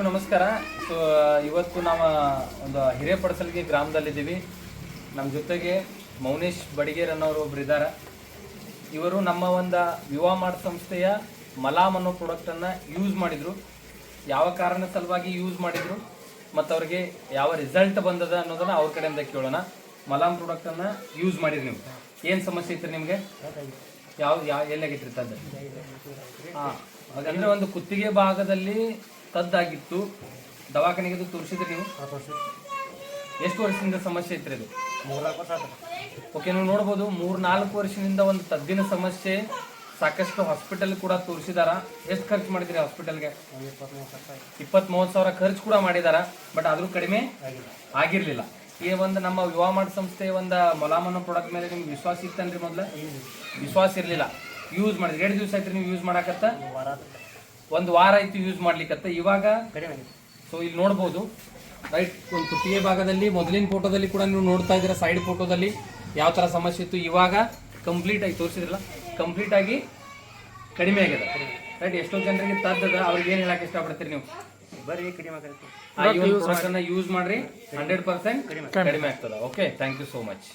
ಎಲ್ರಿಗೂ ನಮಸ್ಕಾರ. ಸೊ ಇವತ್ತು ನಾವು ಒಂದು ಹಿರೇಪಡಸಲ್ಗಿ ಗ್ರಾಮದಲ್ಲಿದ್ದೀವಿ. ನಮ್ಮ ಜೊತೆಗೆ ಮೌನೇಶ್ ಬಡಿಗೇರ್ ಅನ್ನೋರು ಒಬ್ರು ಇದ್ದಾರೆ. ಇವರು ನಮ್ಮ ಒಂದು ವಿವಾಮಾರ್ಟ್ ಸಂಸ್ಥೆಯ ಮಲಾಮ್ ಅನ್ನೋ ಪ್ರಾಡಕ್ಟನ್ನು ಯೂಸ್ ಮಾಡಿದರು. ಯಾವ ಕಾರಣ ಸಲುವಾಗಿ ಯೂಸ್ ಮಾಡಿದರು ಮತ್ತು ಅವ್ರಿಗೆ ಯಾವ ರಿಸಲ್ಟ್ ಬಂದದ ಅನ್ನೋದನ್ನು ಅವ್ರ ಕಡೆಯಿಂದ ಕೇಳೋಣ. ಮಲಾಮ್ ಪ್ರಾಡಕ್ಟನ್ನು ಯೂಸ್ ಮಾಡಿರಿ ನೀವು, ಏನು ಸಮಸ್ಯೆ ಇತ್ತು ನಿಮಗೆ? ಎಲ್ಲಾಗಿತ್ತು ತದ್ದು? ಹಾಂ, ಹಾಗಂದ್ರೆ ಒಂದು ಕುತ್ತಿಗೆ ಭಾಗದಲ್ಲಿ ತದ್ದಾಗಿತ್ತು. ದವಾಖಾನೆಗೆ ತೋರಿಸಿದ್ರಿ ನೀವು? ಎಷ್ಟು ವರ್ಷದಿಂದ ಸಮಸ್ಯೆ ಇತ್ತು ಇದು? ಓಕೆ, ನೀವು ನೋಡ್ಬೋದು 3-4 ವರ್ಷದಿಂದ ಒಂದು ತದ್ದಿನ ಸಮಸ್ಯೆ. ಸಾಕಷ್ಟು ಹಾಸ್ಪಿಟಲ್ ಕೂಡ ತೋರಿಸಿದಾರ. ಎಷ್ಟು ಖರ್ಚು ಮಾಡಿದ್ರಿ ಹಾಸ್ಪಿಟಲ್ಗೆ? 20-30 ಸಾವಿರ ಖರ್ಚು ಕೂಡ ಮಾಡಿದಾರ. ಬಟ್ ಆದ್ರೂ ಕಡಿಮೆ ಆಗಿರ್ಲಿಲ್ಲ. ಈ ಒಂದು ನಮ್ಮ ವಿವಾಮಾರ್ಟ್ ಸಂಸ್ಥೆ ಒಂದು ಮಲಾಮ್ ಅನ್ನೋ ಪ್ರಾಡಕ್ಟ್ ಮೇಲೆ ನಿಮ್ಗೆ ವಿಶ್ವಾಸ ಇತ್ತನ್ರಿ? ಮೊದಲ ವಿಶ್ವಾಸ ಇರಲಿಲ್ಲ. ಯೂಸ್ ಮಾಡಿದ್ರಿ. 2 ದಿವಸ ಆಯ್ತು ನೀವು ಯೂಸ್ ಮಾಡಕತ್ತ? 1 ವಾರ ಆಯ್ತು ಯೂಸ್ ಮಾಡ್ಲಿಕ್ಕತ್ತ. ಇವಾಗ ಸೊ ಇಲ್ಲಿ ನೋಡ್ಬೋದು ರೈಟ್, ಒಂದು ಕುತ್ತಿಗೆ ಭಾಗದಲ್ಲಿ ಮೊದಲಿನ ಫೋಟೋದಲ್ಲಿ ಕೂಡ ನೀವು ನೋಡ್ತಾ ಇದ್ದೀರಾ, ಸೈಡ್ ಫೋಟೋದಲ್ಲಿ ಯಾವ ಥರ ಸಮಸ್ಯೆ ಇತ್ತು. ಇವಾಗ ಕಂಪ್ಲೀಟ್ ಆಗಿ ತೋರಿಸಿದ್ರಲ್ಲ, ಕಂಪ್ಲೀಟ್ ಆಗಿ ಕಡಿಮೆ ಆಗಿದೆ ರೈಟ್. ಎಷ್ಟೋ ಜನರಿಗೆ ತದ್ದದ, ಅವ್ರಿಗೆ ಏನು ಹೇಳಕ್ಕೆ ಇಷ್ಟಪಡ್ತೀರಿ ನೀವು? ಬರೀ ಕಡಿಮೆ ಆಗುತ್ತೆ. ಯೂಸ್ ಮಾಡ್ರಿ, 100% ಕಡಿಮೆ ಆಗ್ತದ. Okay, thank you so much.